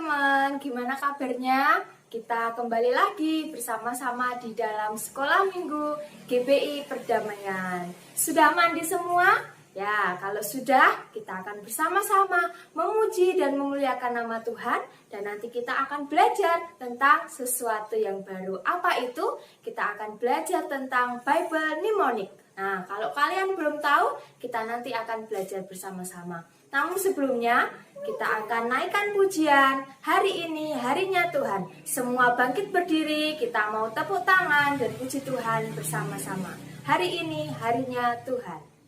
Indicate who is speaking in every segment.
Speaker 1: teman-teman, gimana kabarnya? Kita kembali lagi bersama-sama di dalam Sekolah Minggu GBI Perdamaian. Sudah mandi semua? Ya, kalau sudah, kita akan bersama-sama memuji dan memuliakan nama Tuhan. Dan nanti kita akan belajar tentang sesuatu yang baru. Apa itu? Kita akan belajar tentang Bible Mnemonic. Nah, kalau kalian belum tahu, kita nanti akan belajar bersama-sama. Namun sebelumnya, kita akan naikkan pujian. Hari ini harinya Tuhan. Semua bangkit berdiri, kita mau tepuk tangan dan puji Tuhan bersama-sama. Hari ini harinya Tuhan.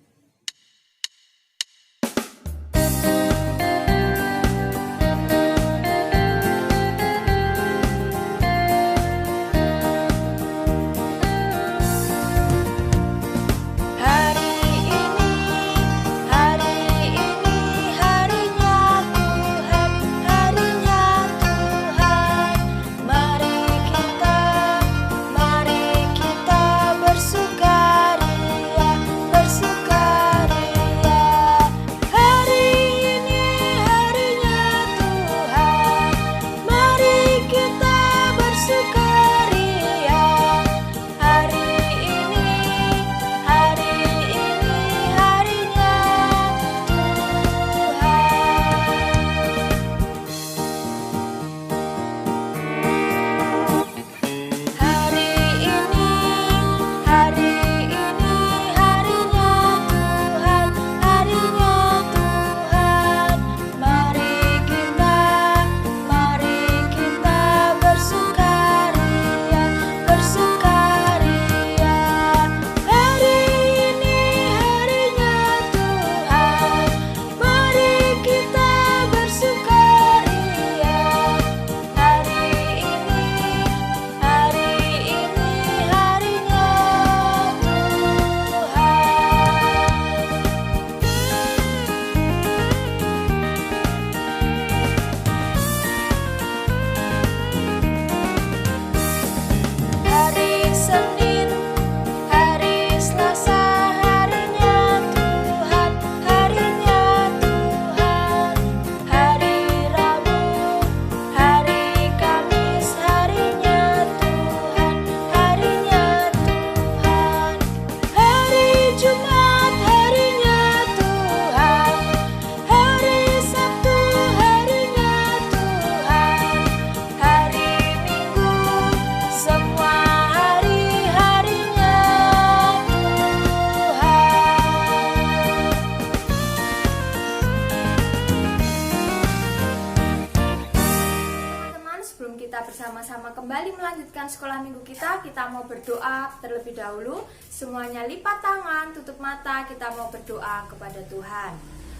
Speaker 1: Bersama-sama kembali melanjutkan sekolah minggu kita mau berdoa terlebih dahulu. Semuanya lipat tangan, tutup mata, kita mau berdoa kepada Tuhan.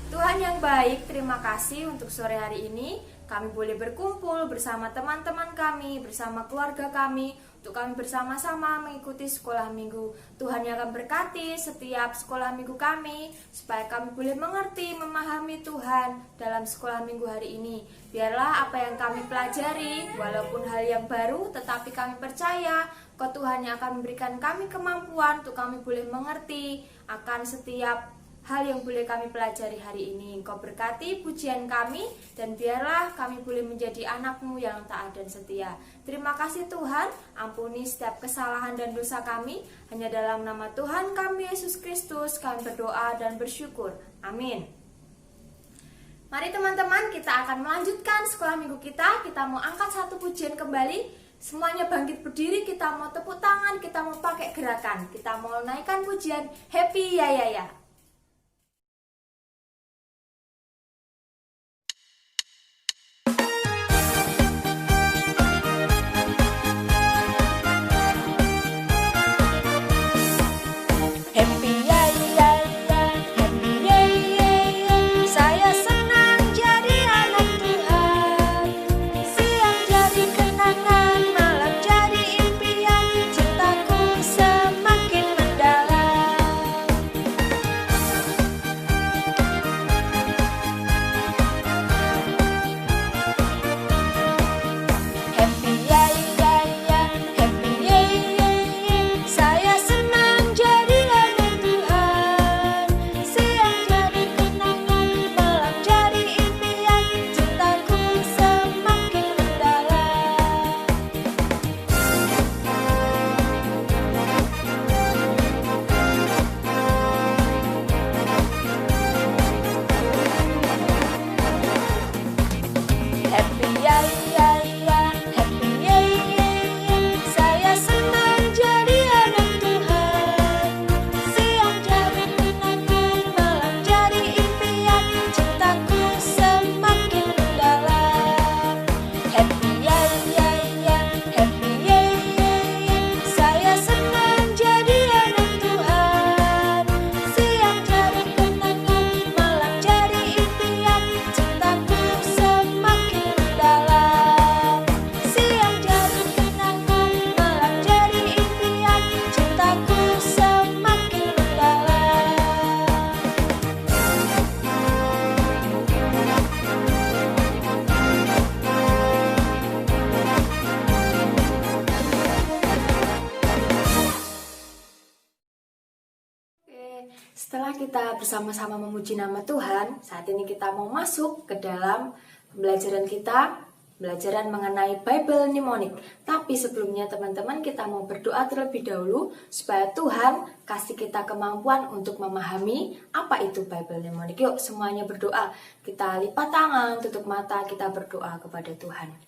Speaker 1: Tuhan yang baik, terima kasih untuk sore hari ini. Kami boleh berkumpul bersama teman-teman kami, bersama keluarga kami, untuk kami bersama-sama mengikuti sekolah minggu. Tuhan yang akan berkati setiap sekolah minggu kami, supaya kami boleh mengerti, memahami Tuhan dalam sekolah minggu hari ini. Biarlah apa yang kami pelajari, walaupun hal yang baru, tetapi kami percaya bahwa Tuhan yang akan memberikan kami kemampuan untuk kami boleh mengerti akan setiap hal yang boleh kami pelajari hari ini. Engkau berkati pujian kami, dan biarlah kami boleh menjadi anak-Mu yang taat dan setia. Terima kasih Tuhan, ampuni setiap kesalahan dan dosa kami. Hanya dalam nama Tuhan kami Yesus Kristus kami berdoa dan bersyukur. Amin. Mari teman-teman, kita akan melanjutkan sekolah minggu kita. Kita mau angkat satu pujian kembali. Semuanya bangkit berdiri, kita mau tepuk tangan, kita mau pakai gerakan. Kita mau naikkan pujian Happy Ya Ya Ya. Setelah kita bersama-sama memuji nama Tuhan, saat ini kita mau masuk ke dalam pembelajaran kita, pembelajaran mengenai Bible Mnemonic. Tapi sebelumnya teman-teman, kita mau berdoa terlebih dahulu supaya Tuhan kasih kita kemampuan untuk memahami apa itu Bible Mnemonic. Yuk semuanya berdoa, kita lipat tangan, tutup mata, kita berdoa kepada Tuhan.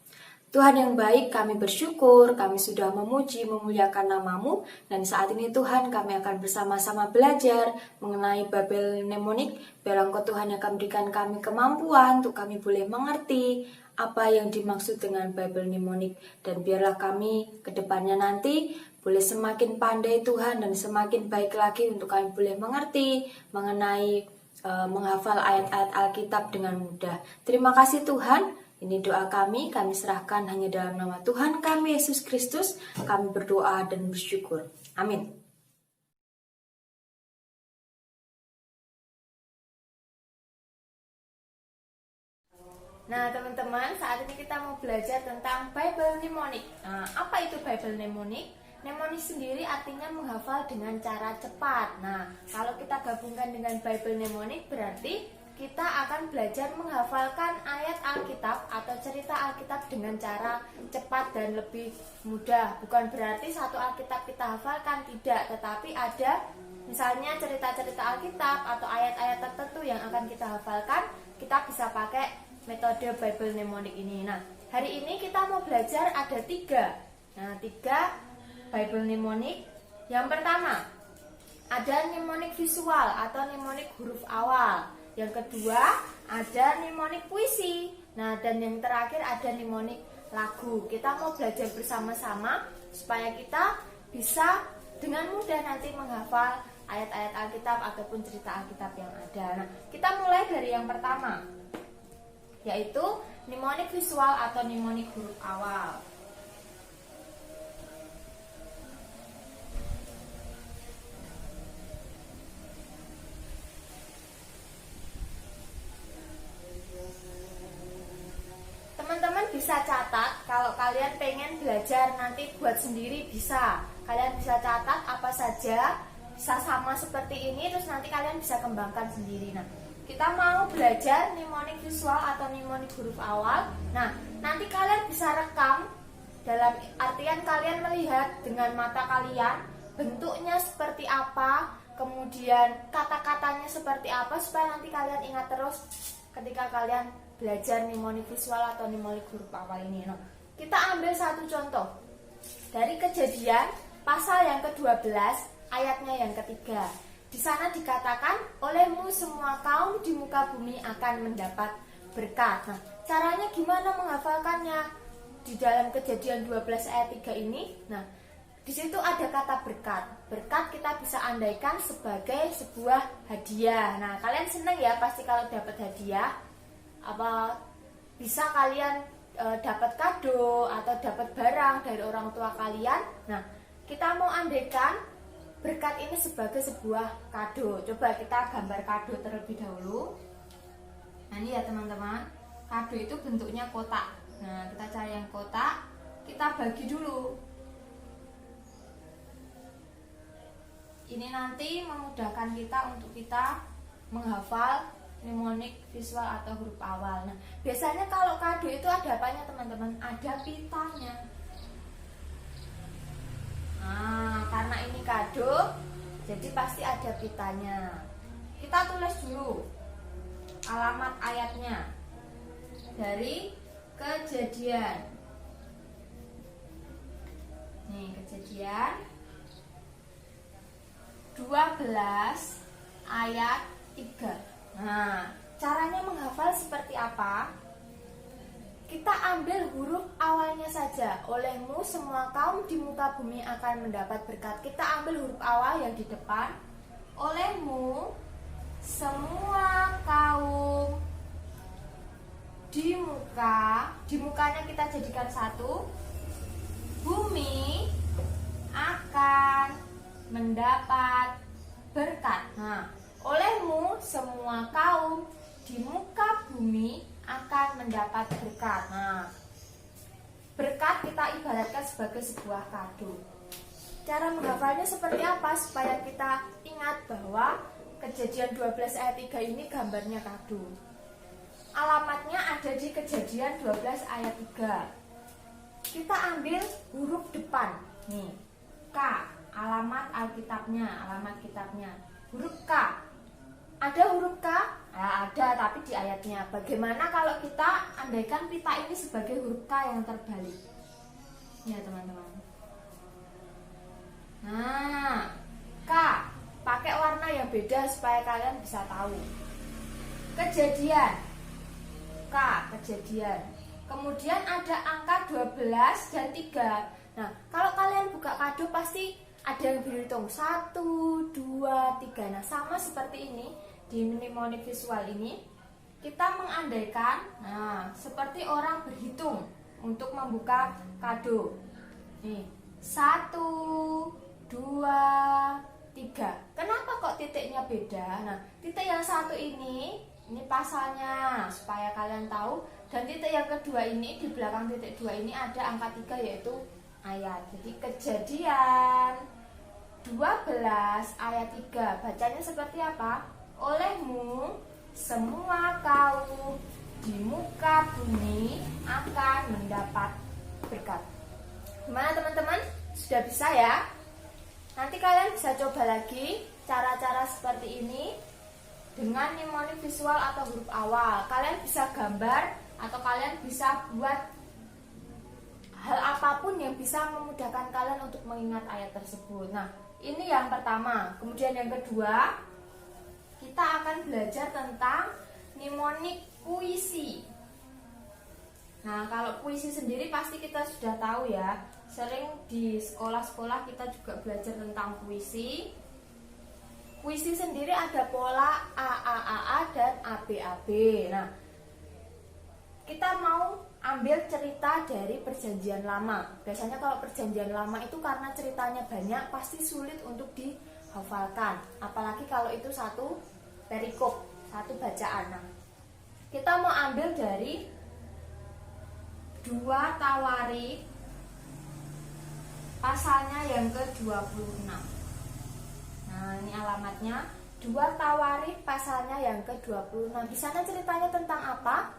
Speaker 1: Tuhan yang baik, kami bersyukur, kami sudah memuji, memuliakan nama-Mu, dan saat ini Tuhan kami akan bersama-sama belajar mengenai Bible Mnemonic. Biar Engkau Tuhan yang akan berikan kami kemampuan untuk kami boleh mengerti apa yang dimaksud dengan Bible Mnemonic, dan biarlah kami ke depannya nanti boleh semakin pandai Tuhan dan semakin baik lagi untuk kami boleh mengerti mengenai menghafal ayat-ayat Alkitab dengan mudah. Terima kasih Tuhan. Ini doa kami serahkan hanya dalam nama Tuhan kami Yesus Kristus. Kami berdoa dan bersyukur. Amin. Nah teman-teman, saat ini kita mau belajar tentang Bible Mnemonic. Nah, apa itu Bible Mnemonic? Mnemonic sendiri artinya menghafal dengan cara cepat. Nah, kalau kita gabungkan dengan Bible Mnemonic berarti kita akan belajar menghafalkan ayat Alkitab atau cerita Alkitab dengan cara cepat dan lebih mudah. Bukan berarti satu Alkitab kita hafalkan, tidak. Tetapi ada misalnya cerita-cerita Alkitab atau ayat-ayat tertentu yang akan kita hafalkan, kita bisa pakai metode Bible Mnemonic ini. Nah, hari ini kita mau belajar ada 3 Bible Mnemonic. Yang pertama, ada mnemonic visual atau mnemonic huruf awal. Yang kedua, ada mnemonic puisi. Nah, dan yang terakhir ada mnemonic lagu. Kita mau belajar bersama-sama supaya kita bisa dengan mudah nanti menghafal ayat-ayat Alkitab ataupun cerita Alkitab yang ada. Nah, kita mulai dari yang pertama, yaitu mnemonic visual atau mnemonic huruf awal. Teman-teman bisa catat, kalau kalian pengen belajar nanti buat sendiri bisa. Kalian bisa catat apa saja, bisa sama seperti ini, terus nanti kalian bisa kembangkan sendiri. Nah, kita mau belajar mnemonic visual atau mnemonic huruf awal. Nah, nanti kalian bisa rekam, dalam artian kalian melihat dengan mata kalian bentuknya seperti apa, kemudian kata-katanya seperti apa, supaya nanti kalian ingat terus ketika kalian belajar mnemonic visual atau mnemonic huruf awal ini. Nah, kita ambil satu contoh dari Kejadian pasal yang ke-12 ayatnya yang ketiga. Di sana dikatakan, olehmu semua kaum di muka bumi akan mendapat berkat. Nah, caranya gimana menghafalkannya? Di dalam Kejadian 12 ayat 3 ini, nah, di situ ada kata berkat. Berkat kita bisa andaikan sebagai sebuah hadiah. Nah, kalian senang ya pasti kalau dapat hadiah. Apa bisa kalian dapat kado atau dapat barang dari orang tua kalian. Nah, kita mau andaikan berkat ini sebagai sebuah kado. Coba kita gambar kado terlebih dahulu. Nah, ini ya teman-teman, kado itu bentuknya kotak. Nah, kita cari yang kotak, kita bagi dulu. Ini nanti memudahkan kita untuk kita menghafal mnemonic visual atau huruf awal. Nah, biasanya kalau kado itu ada apanya teman-teman? Ada pitanya. Nah, karena ini kado, jadi pasti ada pitanya. Kita tulis dulu alamat ayatnya dari Kejadian. Nih, Kejadian 12 ayat 3. Nah, caranya menghafal seperti apa? Kita ambil huruf awalnya saja. Olehmu semua kaum di muka bumi akan mendapat berkat. Kita ambil huruf awal yang di depan. Olehmu semua kaum di mukanya kita jadikan satu. Bumi akan mendapat berkat. Nah, olehmu semua kaum di muka bumi akan mendapat berkat. Nah, berkat kita ibaratkan sebagai sebuah kado. Cara menghafalnya seperti apa supaya kita ingat bahwa Kejadian 12 ayat 3 ini gambarnya kado. Alamatnya ada di Kejadian 12 ayat 3. Kita ambil huruf depan. Nih, K, alamat Alkitabnya, alamat kitabnya. Huruf K. Ada huruf K? Ya, ada, tapi di ayatnya. Bagaimana kalau kita andaikan pita ini sebagai huruf K yang terbalik? Ya, teman-teman. Nah, K. Pakai warna yang beda supaya kalian bisa tahu. Kejadian. K, kejadian. Kemudian ada angka 12 dan 3. Nah, kalau kalian buka kado pasti ada yang berhitung 1, 2, 3. Nah, sama seperti ini di mnemonic visual ini kita mengandaikan, nah, seperti orang berhitung untuk membuka kado. Nih, 1, 2, 3. Kenapa kok titiknya beda? Nah, titik yang satu ini pasalnya supaya kalian tahu, dan titik yang kedua ini di belakang titik 2 ini ada angka 3 yaitu ayat. Jadi Kejadian 12 ayat 3 bacanya seperti apa? Olehmu semua kaum di muka bumi akan mendapat berkat. Gimana teman-teman? Sudah bisa ya? Nanti kalian bisa coba lagi cara-cara seperti ini dengan mnemonic visual atau huruf awal. Kalian bisa gambar atau kalian bisa buat hal apapun yang bisa memudahkan kalian untuk mengingat ayat tersebut. Nah, ini yang pertama. Kemudian yang kedua, kita akan belajar tentang mnemonic puisi. Nah, kalau puisi sendiri pasti kita sudah tahu ya. Sering di sekolah-sekolah kita juga belajar tentang puisi. Puisi sendiri ada pola A dan AB. Nah, kita mau ambil cerita dari Perjanjian Lama. Biasanya kalau Perjanjian Lama itu karena ceritanya banyak, pasti sulit untuk dihafalkan. Apalagi kalau itu satu perikop, satu bacaan. Nah, kita mau ambil dari 2 Tawarik pasalnya yang ke-26. Nah, ini alamatnya 2 Tawarik pasalnya yang ke-26. Di sana ceritanya tentang apa?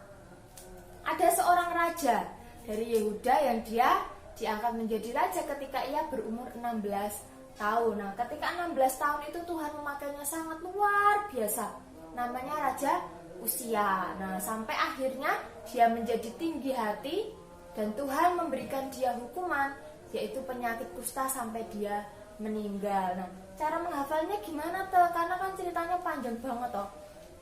Speaker 1: Ada seorang raja dari Yehuda yang dia diangkat menjadi raja ketika ia berumur 16 tahun. Nah, ketika 16 tahun itu Tuhan memakainya sangat luar biasa. Namanya Raja Usia. Nah, sampai akhirnya dia menjadi tinggi hati dan Tuhan memberikan dia hukuman, yaitu penyakit kusta sampai dia meninggal. Nah, cara menghafalnya gimana tuh? Karena kan ceritanya panjang banget toh.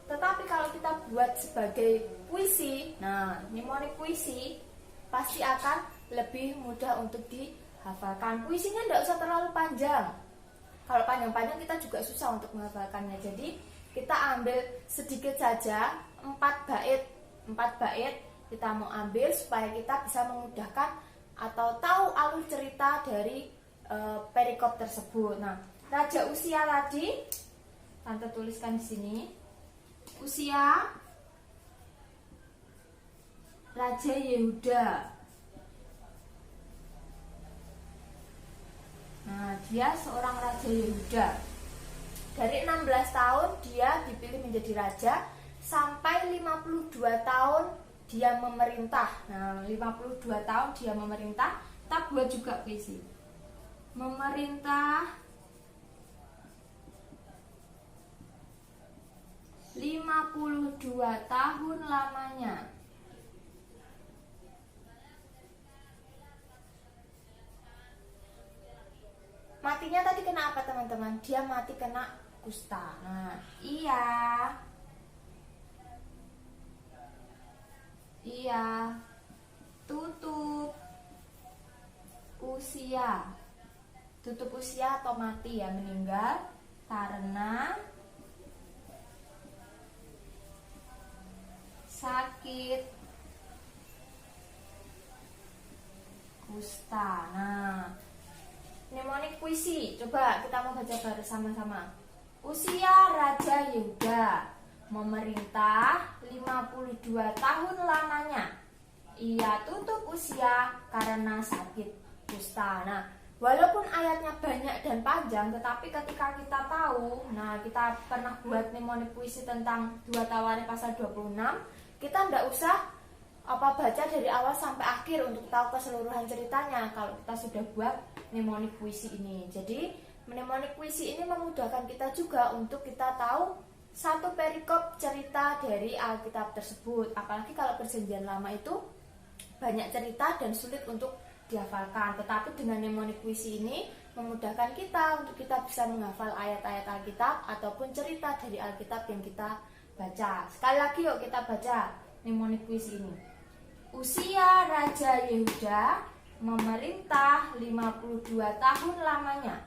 Speaker 1: Tetapi kalau kita buat sebagai puisi, nah, mnemonic puisi pasti akan lebih mudah untuk dihafalkan. Puisinya tidak usah terlalu panjang. Kalau panjang-panjang kita juga susah untuk menghafalkannya. Jadi kita ambil sedikit saja, 4 bait. 4 bait kita mau ambil supaya kita bisa memudahkan atau tahu alur cerita dari perikop tersebut. Nah, Raja Usia tadi, Tante tuliskan di sini. Usia Raja Yehuda. Nah, dia seorang Raja Yehuda. Dari 16 tahun dia dipilih menjadi raja sampai 52 tahun dia memerintah. Nah, 52 tahun dia memerintah. Kita buat juga puisi. Memerintah 52 tahun lamanya. Matinya tadi kena apa teman-teman? Dia mati kena kusta. Nah, iya tutup usia. Tutup usia atau mati ya, meninggal karena sakit kusta. Nah, mnemonic puisi. Coba kita mau baca bersama-sama. Usia Raja Yehuda memerintah 52 tahun lamanya. Ia tutup usia karena sakit kusta. Nah, Walaupun ayatnya banyak dan panjang, tetapi ketika kita tahu, nah kita pernah buat mnemonik puisi tentang 2 Tawarik pasal 26, kita ndak usah baca dari awal sampai akhir untuk tahu keseluruhan ceritanya kalau kita sudah buat mnemonik puisi ini. Jadi mnemonik puisi ini memudahkan kita juga untuk kita tahu satu perikop cerita dari Alkitab tersebut. Apalagi kalau Perjanjian Lama itu banyak cerita dan sulit untuk dihafalkan. Tetapi dengan mnemonik puisi ini memudahkan kita untuk kita bisa menghafal ayat-ayat Alkitab ataupun cerita dari Alkitab yang kita baca. Sekali lagi yuk kita baca mnemonik puisi ini. Usia Raja Yehuda memerintah 52 tahun lamanya.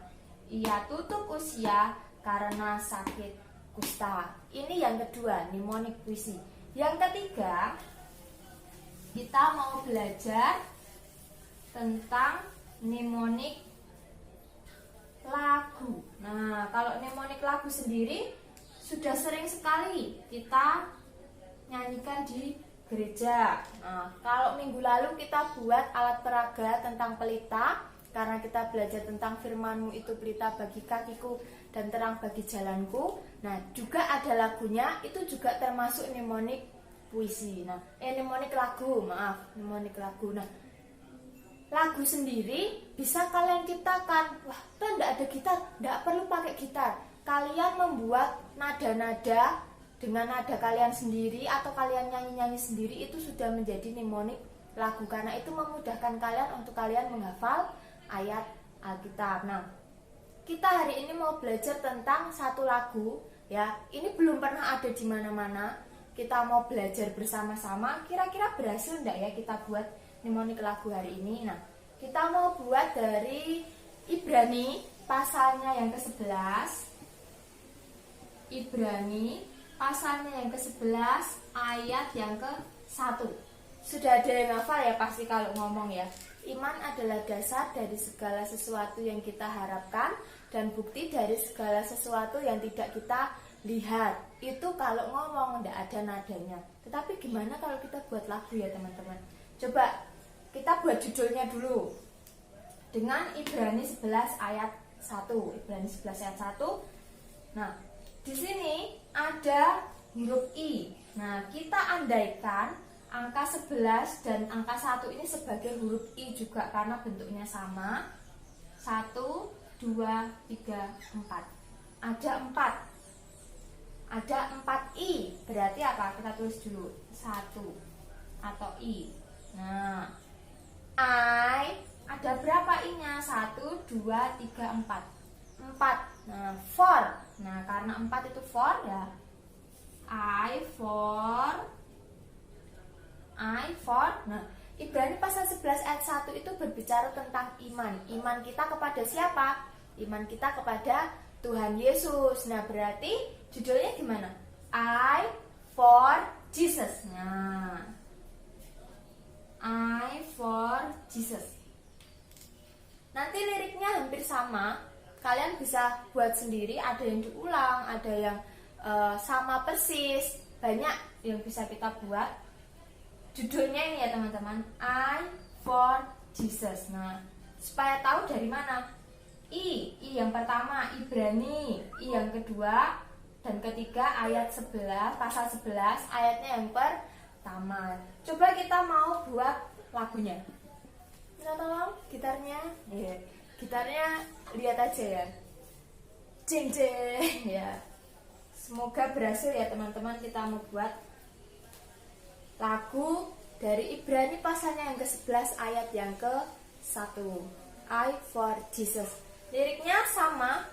Speaker 1: Ia tutup usia karena sakit kusta. Ini yang kedua, mnemonik puisi. Yang ketiga, kita mau belajar tentang mnemonik lagu. Nah, kalau mnemonik lagu sendiri sudah sering sekali kita nyanyikan di gereja. Nah, kalau minggu lalu kita buat alat peraga tentang pelita, karena kita belajar tentang firman-Mu itu pelita bagi kakiku dan terang bagi jalanku. Nah, juga ada lagunya, itu juga termasuk mnemonik puisi. Nah, mnemonik lagu, mnemonik lagu. Nah, lagu sendiri bisa kalian ciptakan. Wah, kan enggak ada gitar, enggak perlu pakai gitar. Kalian membuat nada-nada dengan nada kalian sendiri atau kalian nyanyi-nyanyi sendiri, itu sudah menjadi mnemonik lagu, karena itu memudahkan kalian untuk kalian menghafal ayat Alkitab. Nah, kita hari ini mau belajar tentang satu lagu ya. Ini belum pernah ada di mana-mana. Kita mau belajar bersama-sama. Kira-kira berhasil enggak ya kita buat mnemonik lagu hari ini? Nah, kita mau buat dari Ibrani pasalnya yang ke-11. Ibrani pasalnya yang ke-11 ayat yang ke-1. Sudah ada yang hafal ya pasti kalau ngomong ya. Iman adalah dasar dari segala sesuatu yang kita harapkan dan bukti dari segala sesuatu yang tidak kita lihat. Itu kalau ngomong tidak ada nadanya. Tetapi gimana kalau kita buat lagu ya teman-teman? Coba kita buat judulnya dulu dengan Ibrani 11 ayat 1. Ibrani 11 ayat 1. Nah, di sini ada huruf I. Nah, kita andaikan angka 11 dan angka 1 ini sebagai huruf I juga karena bentuknya sama. 1, 2, 3, 4. Ada 4. Ada 4 I. Berarti apa? Kita tulis dulu. 1 atau I. Nah, I ada berapa I-nya? 1, 2, 3, 4. 4. Nah, for. Nah, karena 4 itu for ya. I for. Nah, Ibrani pasal 11 ayat 1 itu berbicara tentang iman. Iman kita kepada siapa? Iman kita kepada Tuhan Yesus. Nah, berarti judulnya gimana? I for Jesus. Nah, I for Jesus. Nanti liriknya hampir sama. Kalian bisa buat sendiri, ada yang diulang, ada yang sama persis. Banyak yang bisa kita buat. Judulnya ini ya teman-teman, I for Jesus. Nah, supaya tahu dari mana? I yang pertama Ibrani, I yang kedua dan ketiga ayat 11, pasal 11 ayatnya yang pertama. Coba kita mau buat lagunya. Minta tolong gitarnya. Ya, gitarnya lihat aja ya. Jeng jeng ya. Semoga berhasil ya teman-teman, kita mau buat lagu dari Ibrani pasalnya yang ke-11 ayat yang ke-1. I for Jesus. Liriknya sama.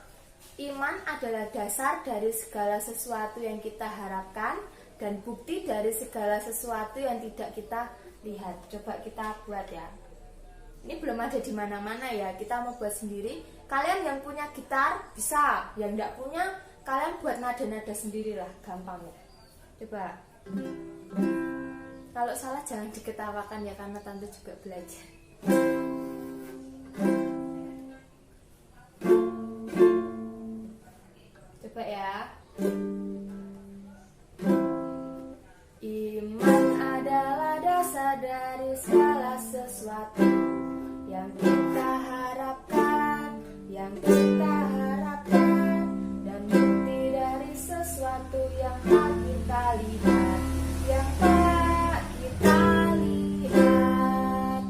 Speaker 1: Iman adalah dasar dari segala sesuatu yang kita harapkan dan bukti dari segala sesuatu yang tidak kita lihat. Coba kita buat ya. Ini belum ada di mana-mana ya. Kita mau buat sendiri. Kalian yang punya gitar bisa, yang enggak punya kalian buat nada-nada sendirilah, gampang ya. Coba. Kalau salah jangan diketawakan ya, karena tante juga belajar. Coba ya. Iman adalah dasar dari segala sesuatu yang kita harapkan yang kita harapkan, dan bukti dari sesuatu yang tak kita lihat, yang tak kita lihat.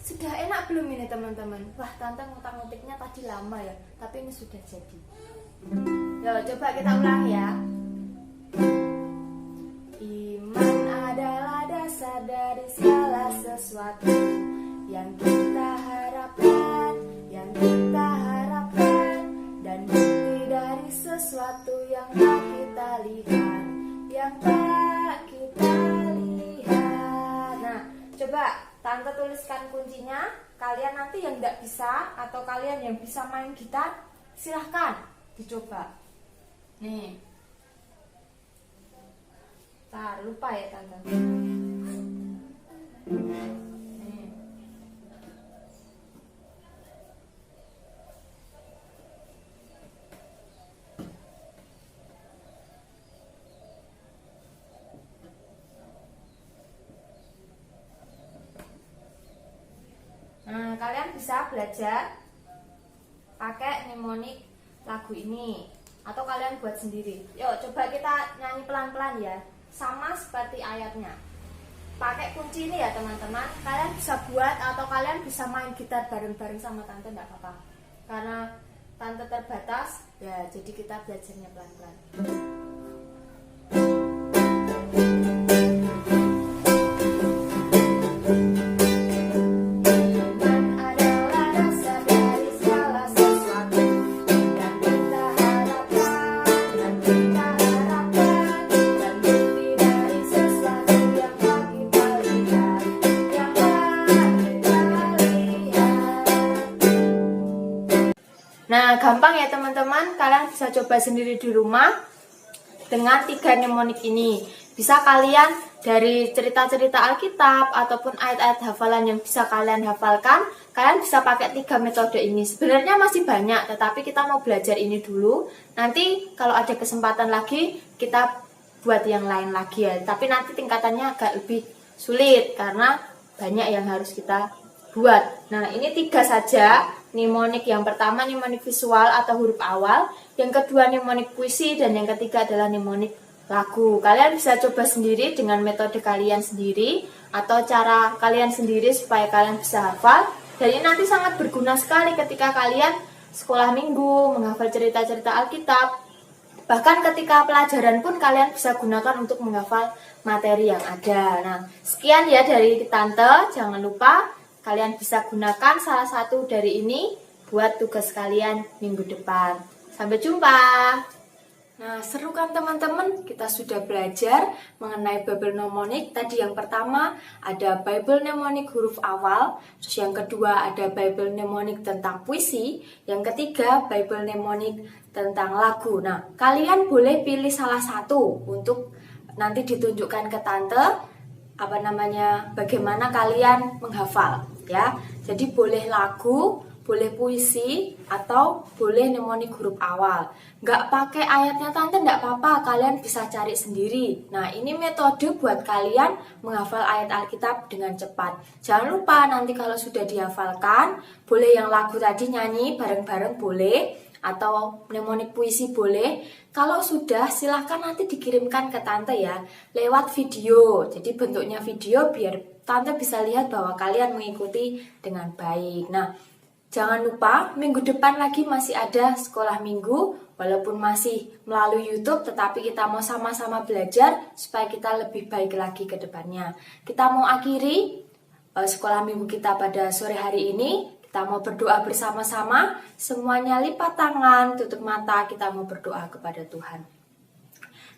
Speaker 1: Sudah enak belum ini teman-teman? Wah, Tante ngutak-ngutiknya tadi lama ya, tapi ini sudah jadi. Yo, coba kita ulang ya. Iman adalah dasar dari segala sesuatu yang kita harapkan, yang kita harapkan, dan bukti dari sesuatu yang tak kita lihat, yang tak kita lihat. Nah, coba Tante tuliskan kuncinya. Kalian nanti yang tidak bisa atau kalian yang bisa main gitar, silahkan dicoba. Nih, lupa ya Tante. Nih. Nah, kalian bisa belajar pakai mnemonik lagu ini atau kalian buat sendiri. Yuk, coba kita nyanyi pelan-pelan ya, sama seperti ayatnya. Pakai kunci ini ya teman-teman. Kalian bisa buat atau kalian bisa main gitar bareng-bareng sama Tante, enggak apa-apa. Karena Tante terbatas, ya jadi kita belajarnya pelan-pelan. Nah, gampang ya teman-teman, kalian bisa coba sendiri di rumah dengan 3 mnemonik ini. Bisa kalian dari cerita-cerita Alkitab ataupun ayat-ayat hafalan yang bisa kalian hafalkan, kalian bisa pakai 3 metode ini. Sebenarnya masih banyak, tetapi kita mau belajar ini dulu. Nanti kalau ada kesempatan lagi, kita buat yang lain lagi ya. Tapi nanti tingkatannya agak lebih sulit karena banyak yang harus kita buat. Nah, ini 3 saja. Mnemonik yang pertama mnemonik visual atau huruf awal, yang kedua mnemonik puisi, dan yang ketiga adalah mnemonik lagu. Kalian bisa coba sendiri dengan metode kalian sendiri atau cara kalian sendiri supaya kalian bisa hafal. Dan ini nanti sangat berguna sekali ketika kalian sekolah minggu, menghafal cerita-cerita Alkitab. Bahkan ketika pelajaran pun kalian bisa gunakan untuk menghafal materi yang ada. Nah, sekian ya dari Tante. Jangan lupa kalian bisa gunakan salah satu dari ini buat tugas kalian minggu depan. Sampai jumpa. Nah, seru kan teman-teman? Kita sudah belajar mengenai Bible mnemonik. Tadi yang pertama ada Bible mnemonik huruf awal, terus yang kedua ada Bible mnemonik tentang puisi, yang ketiga Bible mnemonik tentang lagu. Nah, kalian boleh pilih salah satu untuk nanti ditunjukkan ke Tante bagaimana kalian menghafal ya. Jadi boleh lagu, boleh puisi, atau boleh mnemonik huruf awal. Nggak pakai ayatnya Tante nggak apa-apa, kalian bisa cari sendiri. Nah, ini metode buat kalian menghafal ayat Alkitab dengan cepat. Jangan lupa nanti kalau sudah dihafalkan, boleh yang lagu tadi nyanyi bareng-bareng boleh, atau mnemonik puisi boleh. Kalau sudah, silahkan nanti dikirimkan ke Tante ya, lewat video. Jadi bentuknya video biar Tante bisa lihat bahwa kalian mengikuti dengan baik. Nah, jangan lupa minggu depan lagi masih ada sekolah minggu. Walaupun masih melalui YouTube, tetapi kita mau sama-sama belajar supaya kita lebih baik lagi ke depannya. Kita mau akhiri sekolah minggu kita pada sore hari ini. Kita mau berdoa bersama-sama, semuanya lipat tangan, tutup mata, kita mau berdoa kepada Tuhan.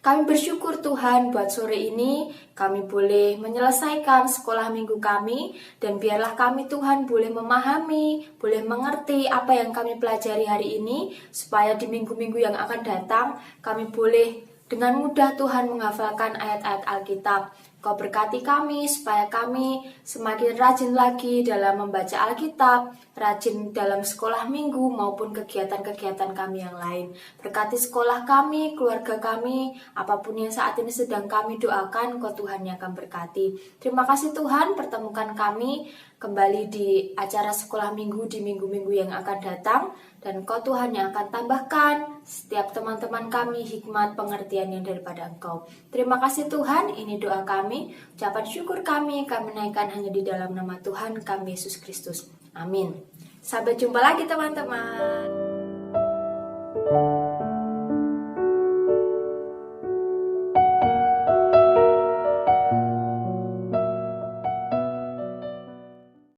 Speaker 1: Kami bersyukur Tuhan buat sore ini, kami boleh menyelesaikan sekolah minggu kami, dan biarlah kami Tuhan boleh memahami, boleh mengerti apa yang kami pelajari hari ini, supaya di minggu-minggu yang akan datang, kami boleh dengan mudah Tuhan menghafalkan ayat-ayat Alkitab. Kau berkati kami supaya kami semakin rajin lagi dalam membaca Alkitab, rajin dalam sekolah minggu maupun kegiatan-kegiatan kami yang lain. Berkati sekolah kami, keluarga kami, apapun yang saat ini sedang kami doakan, Kau Tuhan yang akan berkati. Terima kasih Tuhan, pertemukan kami kembali di acara sekolah minggu di minggu-minggu yang akan datang. dan Engkau Tuhan yang akan tambahkan setiap teman-teman kami hikmat pengertian yang daripada Engkau. Terima kasih Tuhan, ini doa kami, ucapan syukur kami naikkan hanya di dalam nama Tuhan kami Yesus Kristus. Amin. Sampai jumpa lagi teman-teman.